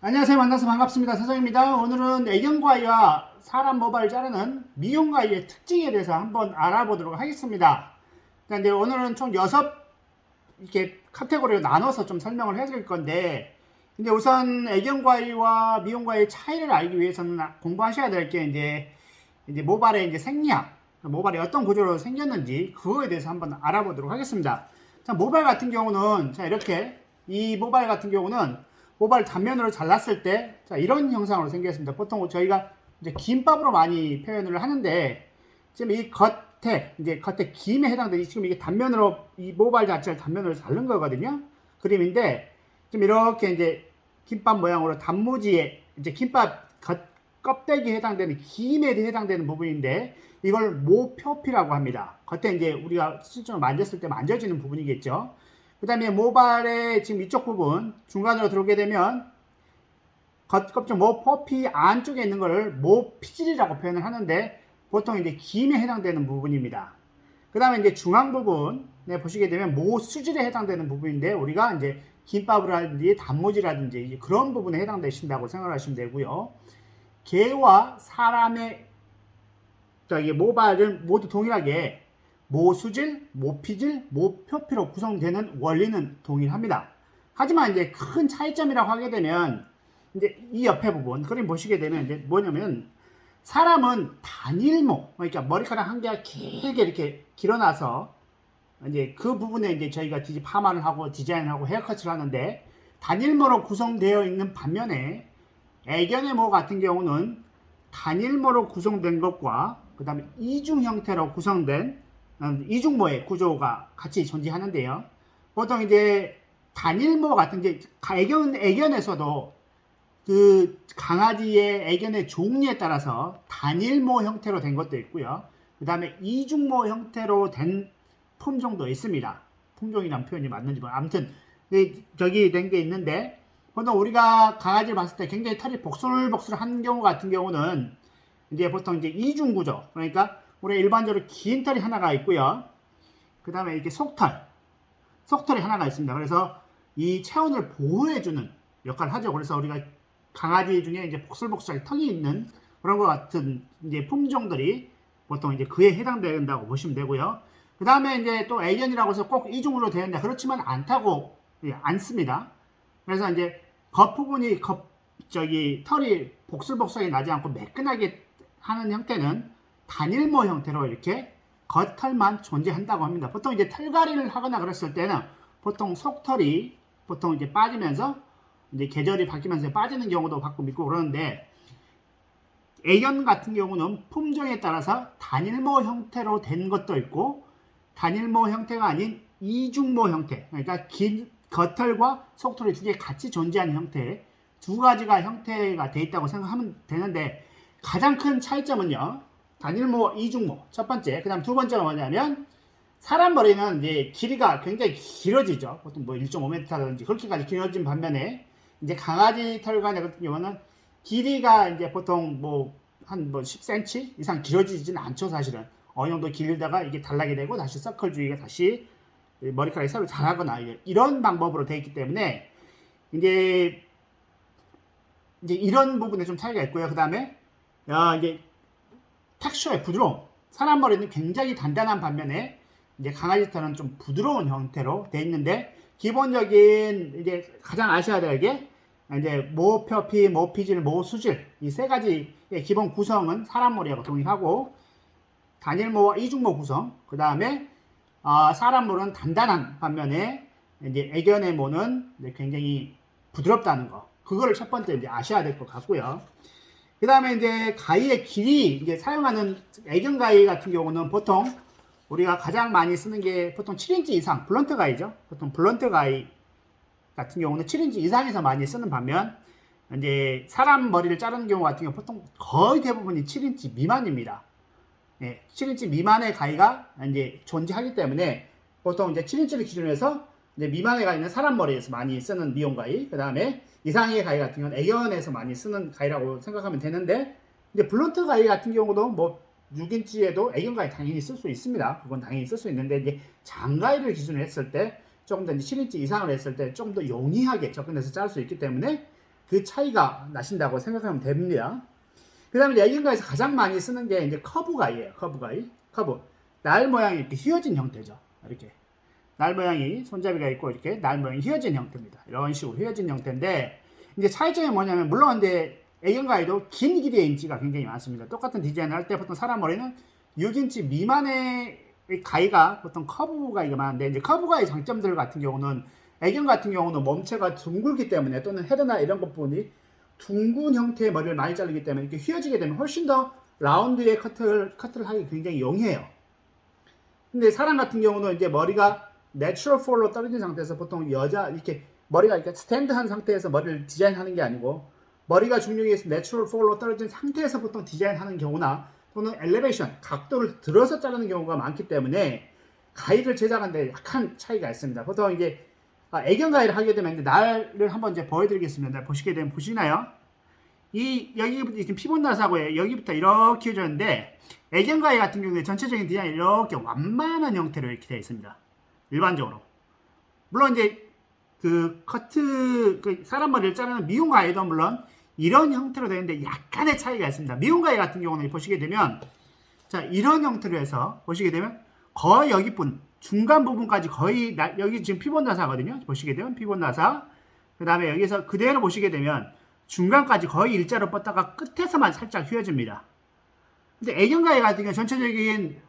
안녕하세요. 만나서 반갑습니다. 서정입니다. 오늘은 애견과이와 사람 모발을 자르는 미용과이의 특징에 대해서 한번 알아보도록 하겠습니다. 그러니까 이제 오늘은 총 6 이렇게 카테고리로 나눠서 좀 설명을 해드릴 건데, 근데 우선 애견과이와 미용과이의 차이를 알기 위해서는 공부하셔야 될 게 이제 모발의 이제 생리학, 모발이 어떤 구조로 생겼는지 그거에 대해서 한번 알아보도록 하겠습니다. 자, 모발 같은 경우는 자 이렇게 이 모발 같은 경우는 모발 단면으로 잘랐을 때 자, 이런 형상으로 생겼습니다. 보통 저희가 이제 김밥으로 많이 표현을 하는데 지금 이 겉에 김에 해당되는 지금 이게 단면으로 이 모발 자체를 단면으로 자른 거거든요. 그림인데 지금 이렇게 이제 김밥 모양으로 단무지에 이제 김밥 껍데기에 해당되는 김에 해당되는 부분인데 이걸 모표피라고 합니다. 겉에 이제 우리가 실제로 만졌을 때 만져지는 부분이겠죠. 그 다음에 모발의 지금 이쪽 부분 중간으로 들어오게 되면 겉껍질 모표피 안쪽에 있는 것을 모피질이라고 표현을 하는데 보통 이제 김에 해당되는 부분입니다. 그 다음에 이제 중앙 부분 보시게 되면 모수질에 해당되는 부분인데 우리가 이제 김밥이라든지 단무지라든지 그런 부분에 해당되신다고 생각하시면 되고요. 개와 사람의 모발은 모두 동일하게 모수질, 모피질, 모표피로 구성되는 원리는 동일합니다. 하지만 이제 큰 차이점이라고 하게 되면 이제 이 옆에 부분 그림 보시게 되면 이제 뭐냐면 사람은 단일모, 그러니까 머리카락 한 개가 길게 이렇게 길어나서 이제 그 부분에 이제 저희가 파마를 하고 디자인을 하고 헤어컷을 하는데 단일모로 구성되어 있는 반면에 애견의 모 같은 경우는 단일모로 구성된 것과 그 다음에 이중 형태로 구성된 이중모의 구조가 같이 존재하는데요. 보통 이제 단일모 같은 게 애견에서도 그 강아지의 애견의 종류에 따라서 단일모 형태로 된 것도 있고요. 그 다음에 이중모 형태로 된 품종도 있습니다. 품종이라는 표현이 맞는지 아무튼 저기 된 게 있는데 보통 우리가 강아지를 봤을 때 굉장히 털이 복슬복슬한 경우 같은 경우는 이제 보통 이제 이중 구조, 그러니까 우리 일반적으로 긴 털이 하나가 있고요. 그 다음에 이렇게 속털이 하나가 있습니다. 그래서 이 체온을 보호해주는 역할을 하죠. 그래서 우리가 강아지 중에 이제 복슬복슬 턱이 있는 그런 것 같은 이제 품종들이 보통 이제 그에 해당된다고 보시면 되고요. 그 다음에 이제 또 애견이라고 해서 꼭 이중으로 되어 있냐 그렇지만 않습니다. 그래서 이제 겉부분이 털이 복슬복슬하게 나지 않고 매끈하게 하는 형태는 단일모 형태로 이렇게 겉털만 존재한다고 합니다. 보통 이제 털갈이를 하거나 그랬을 때는 보통 속털이 보통 이제 빠지면서 이제 계절이 바뀌면서 빠지는 경우도 가끔 있고 그러는데 애견 같은 경우는 품종에 따라서 단일모 형태로 된 것도 있고 단일모 형태가 아닌 이중모 형태, 그러니까 긴 겉털과 속털이 두 개 같이 존재하는 형태 두 가지가 형태가 돼 있다고 생각하면 되는데 가장 큰 차이점은요. 단일모, 이중모 첫 번째, 그 다음 두 번째가 뭐냐면 사람 머리는 이제 길이가 굉장히 길어지죠. 보통 뭐 1.5m라든지 그렇게까지 길어진 반면에 이제 강아지 털과 같은 경우는 길이가 이제 보통 한 10cm 이상 길어지지는 않죠. 사실은 어느 정도 길다가 이게 달라게 되고 다시 서클 주위가 다시 머리카락이 새로 자라거나 이런 방법으로 되어 있기 때문에 이제 이런 부분에 좀 차이가 있고요. 그 다음에 이제 텍스처의 부드러움. 사람 머리는 굉장히 단단한 반면에 이제 강아지 털은 좀 부드러운 형태로 되어 있는데 기본적인 이제 가장 아셔야 될 게 이제 모표피, 모피질, 모수질 이 세 가지의 기본 구성은 사람 머리하고 동일하고 단일모와 이중모 구성. 그 다음에 사람 모는 단단한 반면에 이제 애견의 모는 굉장히 부드럽다는 거. 그거를 첫 번째 이제 아셔야 될 것 같고요. 그 다음에 이제 가위의 길이 이제 사용하는 애견 가위 같은 경우는 보통 우리가 가장 많이 쓰는 게 보통 7인치 이상 블런트 가위죠. 보통 블런트 가위 같은 경우는 7인치 이상에서 많이 쓰는 반면 이제 사람 머리를 자르는 경우 같은 경우 보통 거의 대부분이 7인치 미만입니다. 7인치 미만의 가위가 이제 존재하기 때문에 보통 이제 7인치를 기준으로 해서 이제 미만의 가위는 사람 머리에서 많이 쓰는 미용 가위, 그 다음에 이상의 가위 같은 경우는 애견에서 많이 쓰는 가위라고 생각하면 되는데 이제 블런트 가위 같은 경우도 6인치에도 애견 가위 당연히 쓸 수 있습니다. 그건 당연히 쓸 수 있는데 이제 장가위를 기준으로 했을 때 조금 더 7인치 이상을 했을 때 좀 더 용이하게 접근해서 자를 수 있기 때문에 그 차이가 나신다고 생각하면 됩니다. 그 다음에 애견가에서 가장 많이 쓰는 게 이제 커브가이예요. 커브. 날 모양이 이렇게 휘어진 형태죠. 이렇게. 날 모양이 손잡이가 있고 이렇게 날 모양이 휘어진 형태입니다. 이런 식으로 휘어진 형태인데 이제 차이점이 뭐냐면 물론 이제 애견가에도 긴 길이의 인치가 굉장히 많습니다. 똑같은 디자인을 할 때 보통 사람 머리는 6인치 미만의 가위가 보통 커브 가위가 많은데 이제 커브 가위 장점들 같은 경우는 애견 같은 경우는 몸체가 둥글기 때문에 또는 헤드나 이런 것 부분이 둥근 형태의 머리를 많이 자르기 때문에 이렇게 휘어지게 되면 훨씬 더 라운드의 커트를 하기 굉장히 용이해요. 근데 사람 같은 경우는 이제 머리가 내추럴 폴로 떨어진 상태에서 보통 이렇게 머리가 이렇게 스탠드한 상태에서 머리를 디자인하는 게 아니고 머리가 중력에서 내추럴 폴로 떨어진 상태에서 보통 디자인하는 경우나 또는 엘리베이션, 각도를 들어서 자르는 경우가 많기 때문에 가위를 제작하는데 약간 차이가 있습니다. 보통 이게 애견 가위를 하게 되면 이제 날을 한번 이제 보여드리겠습니다. 보시게 되면 보시나요? 여기부터 지금 피본 나사고에 여기부터 이렇게 해줬는데 애견 가위 같은 경우에 전체적인 디자인이 이렇게 완만한 형태로 이렇게 되어 있습니다. 일반적으로. 물론 이제 그 사람 머리를 자르는 미용 가위도 물론 이런 형태로 되는데 약간의 차이가 있습니다. 미용 가위 같은 경우는 보시게 되면 자 이런 형태로 해서 보시게 되면 거의 여기뿐 중간 부분까지 거의 여기 지금 피본 나사거든요. 보시게 되면 피본 나사 그 다음에 여기서 그대로 보시게 되면 중간까지 거의 일자로 뻗다가 끝에서만 살짝 휘어집니다. 근데 애견 가위 같은 경우 전체적인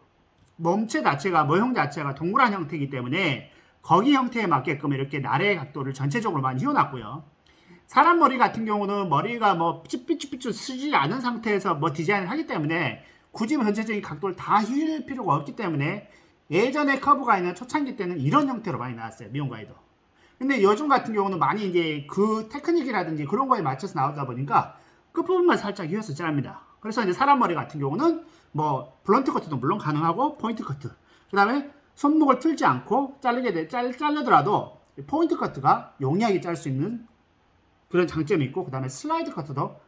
몸체 자체가 모형 자체가 동그란 형태이기 때문에 거기 형태에 맞게끔 이렇게 날의 각도를 전체적으로 많이 휘어놨고요. 사람 머리 같은 경우는 머리가 뭐 삐쭉삐쭉 쓰지 않은 상태에서 뭐 디자인을 하기 때문에 굳이 전체적인 각도를 다 휘일 필요가 없기 때문에 예전에 커브 가위는 초창기 때는 이런 형태로 많이 나왔어요. 미용 가위도. 근데 요즘 같은 경우는 많이 이제 그 테크닉이라든지 그런 거에 맞춰서 나오다 보니까 끝부분만 살짝 휘어서 자릅니다. 그래서 이제 사람 머리 같은 경우는 뭐 블런트 커트도 물론 가능하고 포인트 커트. 그 다음에 손목을 틀지 않고 자르더라도 포인트 커트가 용이하게 짤 수 있는 그런 장점이 있고 그 다음에 슬라이드 커트도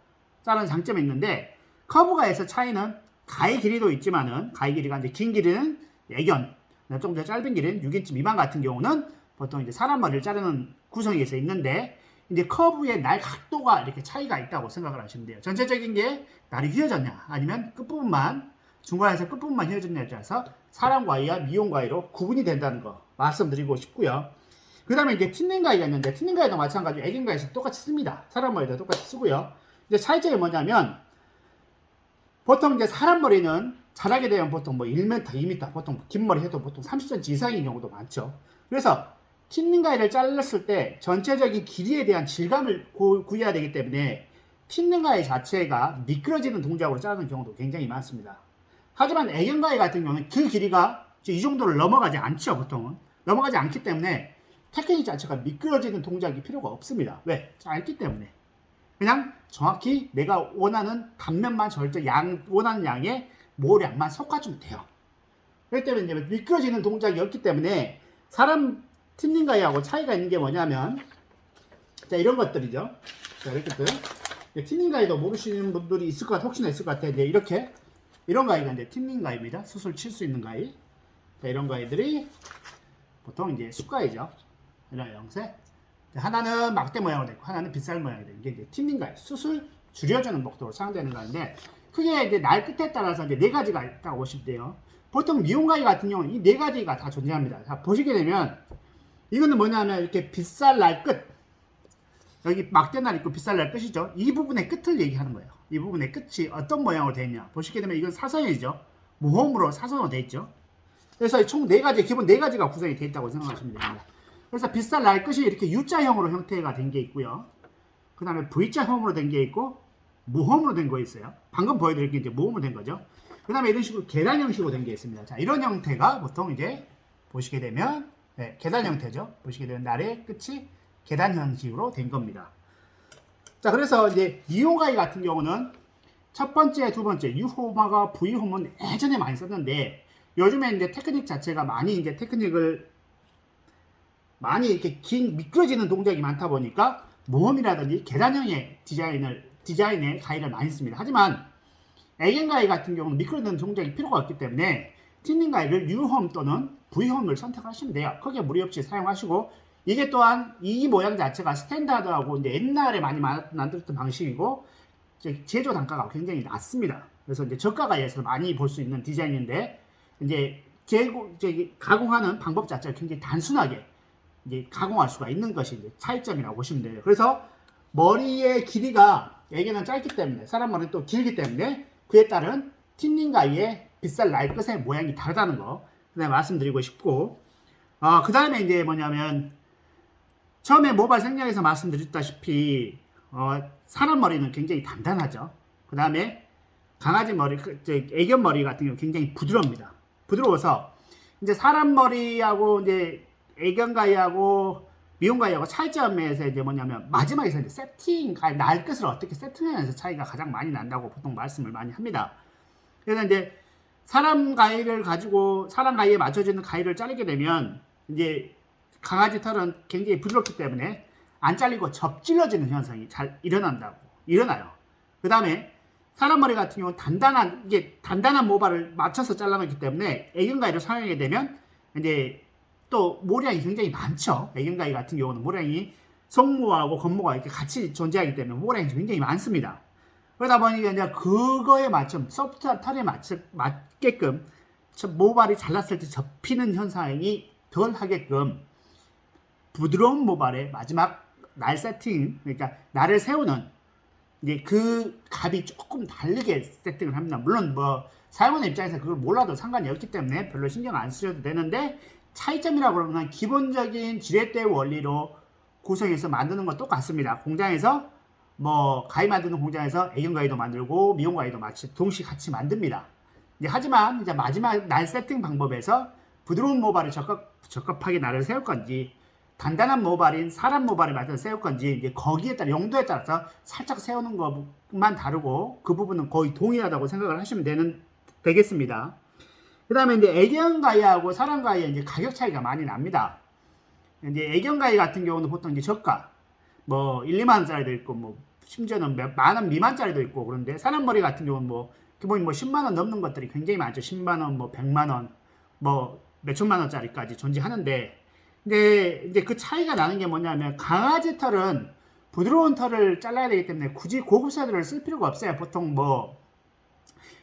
자르는 장점이 있는데 커브 가위에서 차이는 가위 길이도 있지만은 가위 길이가 이제 긴 길이는 애견, 좀 더 짧은 길이는 6인치 미만 같은 경우는 보통 이제 사람 머리를 자르는 구성에서 있는데 이제 커브의 날 각도가 이렇게 차이가 있다고 생각을 하시면 돼요. 전체적인 게 날이 휘어졌냐 아니면 끝부분만 중간에서 끝부분만 휘어졌냐에 따라서 사람 가위와 미용 가위로 구분이 된다는 거 말씀드리고 싶고요. 그 다음에 이제 틴닝 가위가 있는데 틴닝 가위도 마찬가지로 애견 가위에서 똑같이 씁니다. 사람 머리도 똑같이 쓰고요. 이제 차이점이 뭐냐면 보통 이제 사람 머리는 자라게 되면 보통 뭐 1m, 2m 보통 긴 머리 해도 보통 30cm 이상인 경우도 많죠. 그래서 틴닝 가위를 잘랐을 때 전체적인 길이에 대한 질감을 구해야 되기 때문에 틴닝 가위 자체가 미끄러지는 동작으로 자르는 경우도 굉장히 많습니다. 하지만 애견 가위 같은 경우는 그 길이가 이 정도를 넘어가지 않죠. 보통은 넘어가지 않기 때문에 테크닉 자체가 미끄러지는 동작이 필요가 없습니다. 왜? 짧기 때문에 그냥 정확히 내가 원하는 단면만 원하는 양의 모량만 섞어주면 돼요. 그렇기 때문에 이제 미끄러지는 동작이 없기 때문에 사람 틴닝 가위하고 차이가 있는 게 뭐냐면 자 이런 것들이죠. 자 이렇게 틴닝 가위도 모르시는 분들이 혹시나 있을 것 같아요. 이제 이렇게 이런 가위가 이제 틴닝 가위입니다. 수술 칠 수 있는 가위. 자 이런 가위들이 보통 이제 숫가위죠. 이런 형태. 하나는 막대 모양으로 되고 하나는 빗살 모양이 되고 이게 이제 틴닝 가위, 수술 줄여주는 목적으로 사용되는 가위인데 크게 이제 날 끝에 따라서 이제 네 가지가 있다고 보시면 돼요. 보통 미용 가위 같은 경우는 이 네 가지가 다 존재합니다. 자 보시게 되면 이거는 뭐냐면 이렇게 빗살 날 끝 여기 막대 날 있고 빗살 날 끝이죠. 이 부분의 끝을 얘기하는 거예요. 이 부분의 끝이 어떤 모양으로 되어 있냐 보시게 되면 이건 사선이죠. 모홈으로 사선으로 되어 있죠. 그래서 총 네 가지 기본 네 가지가 구성이 되어 있다고 생각하시면 됩니다. 그래서 빗살 날 끝이 이렇게 U자형으로 형태가 된 게 있고요. 그 다음에 V자형으로 된 게 있고 무홈으로 된 거 있어요. 방금 보여드릴 게 이제 무홈으로 된 거죠. 그 다음에 이런 식으로 계단 형식으로 된 게 있습니다. 자, 이런 형태가 보통 이제 보시게 되면 계단 형태죠. 보시게 되면 날의 끝이 계단 형식으로 된 겁니다. 자, 그래서 이제 미용 가위 같은 경우는 첫 번째, 두 번째 U홈하고 V홈은 예전에 많이 썼는데 요즘에 이제 테크닉 자체가 많이 이제 테크닉을 많이 이렇게 긴 미끄러지는 동작이 많다 보니까 모험이라든지 계단형의 디자인의 가위를 많이 씁니다. 하지만 애견 가위 같은 경우는 미끄러지는 동작이 필요가 없기 때문에 틴닝 가위를 U홈 또는 V홈을 선택하시면 돼요. 크게 무리 없이 사용하시고 이게 또한 이 모양 자체가 스탠다드하고 이제 옛날에 많이 만들었던 방식이고 제조 단가가 굉장히 낮습니다. 그래서 이제 저가가에서 많이 볼 수 있는 디자인인데 이제 가공하는 방법 자체가 굉장히 단순하게 이제 가공할 수가 있는 것이 이제 차이점이라고 보시면 돼요. 그래서 머리의 길이가 애견은 짧기 때문에 사람 머리는 또 길기 때문에 그에 따른 틴닝 가이의 빗살 날 끝의 모양이 다르다는 거 그다음에 말씀드리고 싶고 그 다음에 이제 뭐냐면 처음에 모발 생략에서 말씀드렸다시피 사람 머리는 굉장히 단단하죠. 그 다음에 강아지 머리, 애견 머리 같은 경우 굉장히 부드럽니다. 부드러워서 이제 사람 머리하고 이제 애견 가위하고 미용 가위하고 차이점에서 이제 뭐냐면 마지막에서 이제 세팅 날 끝을 어떻게 세팅하면서 차이가 가장 많이 난다고 보통 말씀을 많이 합니다. 그래서 이제 사람 가위를 가지고 사람 가위에 맞춰지는 가위를 자르게 되면 이제 강아지 털은 굉장히 부드럽기 때문에 안 잘리고 접질러지는 현상이 잘 일어나요. 그 다음에 사람 머리 같은 경우는 단단한 모발을 맞춰서 잘라놓기 때문에 애견 가위를 사용하게 되면 이제 또 모량이 굉장히 많죠. 애견 가위 같은 경우는 모량이 속모하고 겉모가 이렇게 같이 존재하기 때문에 모량이 굉장히 많습니다. 그러다 보니까 이제 그거에 맞춰 소프트한 털에 맞게끔 모발이 잘랐을 때 접히는 현상이 덜 하게끔 부드러운 모발에 마지막 날 세팅, 그러니까 날을 세우는 이제 그 값이 조금 다르게 세팅을 합니다. 물론 뭐 사용하는 입장에서 그걸 몰라도 상관이 없기 때문에 별로 신경 안 쓰셔도 되는데 차이점이라고 그러면 기본적인 지렛대 원리로 구성해서 만드는 건 똑같습니다. 공장에서 뭐 가위 만드는 공장에서 애견 가위도 만들고 미용 가위도 동시에 같이 만듭니다. 하지만 이제 마지막 날 세팅 방법에서 부드러운 모발을 적합하게 날을 세울 건지 단단한 모발인 사람 모발에 맞춰서 세울 건지 이제 거기에 따라 용도에 따라서 살짝 세우는 것만 다르고 그 부분은 거의 동일하다고 생각을 하시면 되겠습니다. 그 다음에 이제 애견 가위하고 사람 가위의 이제 가격 차이가 많이 납니다. 이제 애견 가위 같은 경우는 보통 이제 저가 뭐 1, 2만 원짜리도 있고 뭐 심지어는 만 원 미만짜리도 있고 그런데 사람 머리 같은 경우는 뭐 기본이 뭐 10만 원 넘는 것들이 굉장히 많죠. 10만 원, 뭐 100만 원, 뭐 몇천만 원짜리까지 존재하는데 이제 그 차이가 나는 게 뭐냐면 강아지 털은 부드러운 털을 잘라야 되기 때문에 굳이 고급 쇠들을 쓸 필요가 없어요. 보통 뭐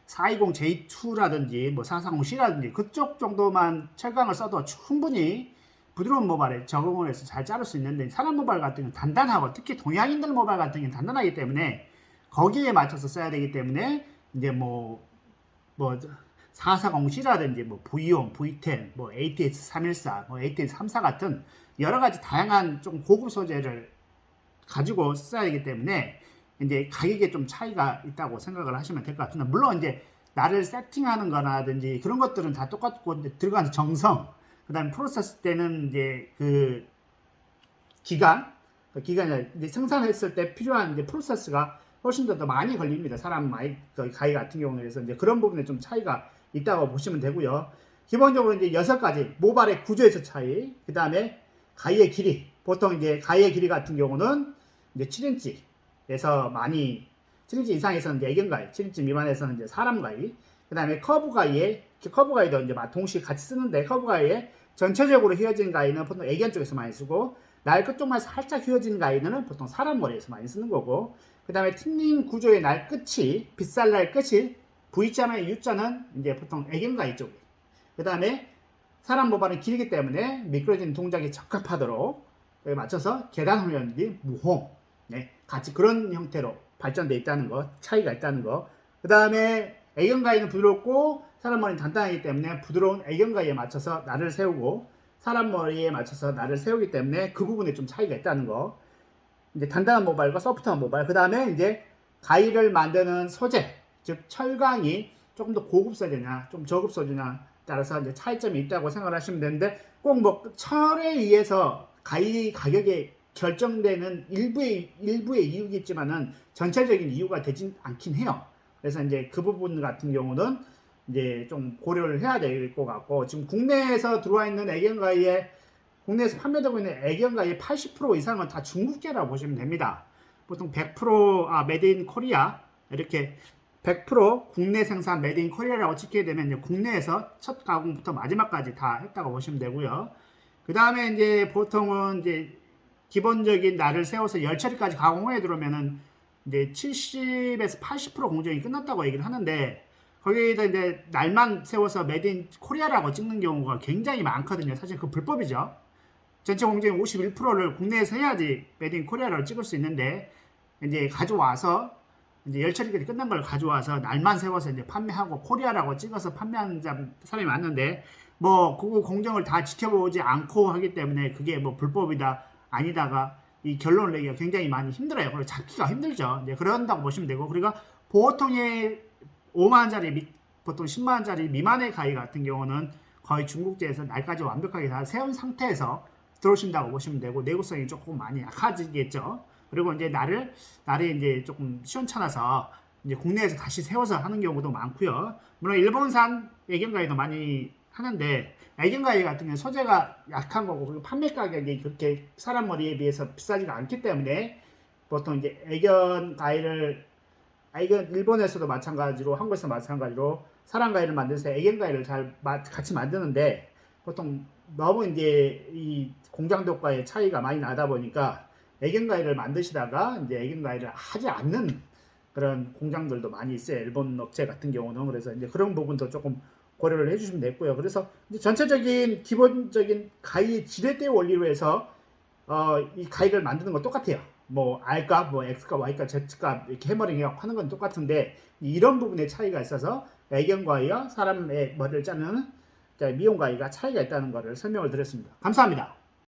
420J2라든지 뭐 440C라든지 그쪽 정도만 철강을 써도 충분히 부드러운 모발에 적응을 해서 잘 자를 수 있는데 사람 모발 같은 경우는 단단하고 특히 동양인들 모발 같은 경우는 단단하기 때문에 거기에 맞춰서 써야 되기 때문에 이제 뭐 440C라든지 뭐 V1, V10, 뭐 ATS314, 뭐 ATS34 같은 여러 가지 다양한 좀 고급 소재를 가지고 써야 되기 때문에 이제 가격에 좀 차이가 있다고 생각을 하시면 될 것 같습니다. 물론 이제 나를 세팅하는 거라든지 그런 것들은 다 똑같고 이제 들어가는 정성, 그 다음에 프로세스 때는 이제 그 기간이 이제 생산했을 때 필요한 이제 프로세스가 훨씬 더 많이 걸립니다. 사람 가위 같은 경우는. 그래서 이제 그런 부분에 좀 차이가 있다고 보시면 되고요. 기본적으로 이제 6가지 모발의 구조에서 차이, 그 다음에 가위의 길이, 보통 이제 가위의 길이 같은 경우는 이제 7인치에서 7인치 이상에서는 이제 애견 가위, 7인치 미만에서는 이제 사람 가위, 그 다음에 커브 가위도 이제 동시에 같이 쓰는데 커브 가위에 전체적으로 휘어진 가위는 보통 애견 쪽에서 많이 쓰고 날 끝쪽만 살짝 휘어진 가위는 보통 사람 머리에서 많이 쓰는 거고 그 다음에 틴닝 구조의 날 끝이 빗살 날 끝이 V자나 U자는 이제 보통 애견 가위 쪽에 그 다음에 사람 모발은 길기 때문에 미끄러지는 동작에 적합하도록 맞춰서 계단 훈련이 무홈 같이 그런 형태로 발전되어 있다는 거 차이가 있다는 거 그 다음에 애견 가위는 부드럽고 사람 머리는 단단하기 때문에 부드러운 애견 가위에 맞춰서 날을 세우고 사람 머리에 맞춰서 날을 세우기 때문에 그 부분에 좀 차이가 있다는 거. 이제 단단한 모발과 소프트한 모발. 그 다음에 이제 가위를 만드는 소재, 즉 철강이 조금 더 고급 소재냐, 좀 저급 소재냐 따라서 이제 차이점이 있다고 생각하시면 되는데 꼭 뭐 철에 의해서 가위 가격이 결정되는 일부의 이유겠지만은 전체적인 이유가 되진 않긴 해요. 그래서 이제 그 부분 같은 경우는 이제 좀 고려를 해야 될 것 같고 지금 국내에서 들어와 있는 애견 가위에 국내에서 판매되고 있는 애견 가위의 80% 이상은 다 중국계라고 보시면 됩니다. 보통 100% 메이드 인 코리아 이렇게 100% 국내 생산 메이드 인 코리아라고 찍게 되면 이제 국내에서 첫 가공부터 마지막까지 다 했다고 보시면 되고요. 그 다음에 이제 보통은 이제 기본적인 날을 세워서 열 처리까지 가공에 들어오면은 이제 70에서 80% 공정이 끝났다고 얘기를 하는데, 거기에다 이제 날만 세워서 메드 인 코리아라고 찍는 경우가 굉장히 많거든요. 사실 그 불법이죠. 전체 공정의 51%를 국내에서 해야지 메드 인 코리아라고 찍을 수 있는데, 이제 가져와서 이제 열 처리까지 끝난 걸 가져와서 날만 세워서 이제 판매하고 코리아라고 찍어서 판매하는 사람이 많은데, 뭐 그 공정을 다 지켜보지 않고 하기 때문에 그게 뭐 불법이다 아니다가 이 결론을 내기가 굉장히 많이 힘들어요. 그리고 잡기가 힘들죠. 이제 그런다고 보시면 되고, 그리고 보통의 5만 원짜리 보통 10만 원짜리 미만의 가위 같은 경우는 거의 중국제에서 날까지 완벽하게 다 세운 상태에서 들어오신다고 보시면 되고, 내구성이 조금 많이 약해지겠죠. 그리고 이제 날이 이제 조금 시원찮아서 이제 국내에서 다시 세워서 하는 경우도 많고요. 물론 일본산 애견가위도 많이 하는데, 애견가위 같은 경우는 소재가 약한 거고, 그리고 판매 가격이 그렇게 사람 머리에 비해서 비싸지가 않기 때문에 보통 이제 일본에서도 마찬가지로, 한국에서 마찬가지로 사람 가위를 만들어서 애견 가위를 같이 만드는데, 보통 너무 이제 이 공장도과의 차이가 많이 나다 보니까 애견 가위를 만드시다가 이제 애견 가위를 하지 않는 그런 공장들도 많이 있어요. 일본 업체 같은 경우는. 그래서 이제 그런 부분도 조금 고려를 해주시면 됐고요. 그래서 이제 전체적인 기본적인 가위 지렛대 원리로 해서 이 가위를 만드는 건 똑같아요. 뭐 R값, 뭐 X값, Y값, Z값 이렇게 해머링 하는 건 똑같은데, 이런 부분에 차이가 있어서 애견 가위와 사람의 머리를 자르는 미용 가위가 차이가 있다는 것을 설명을 드렸습니다. 감사합니다.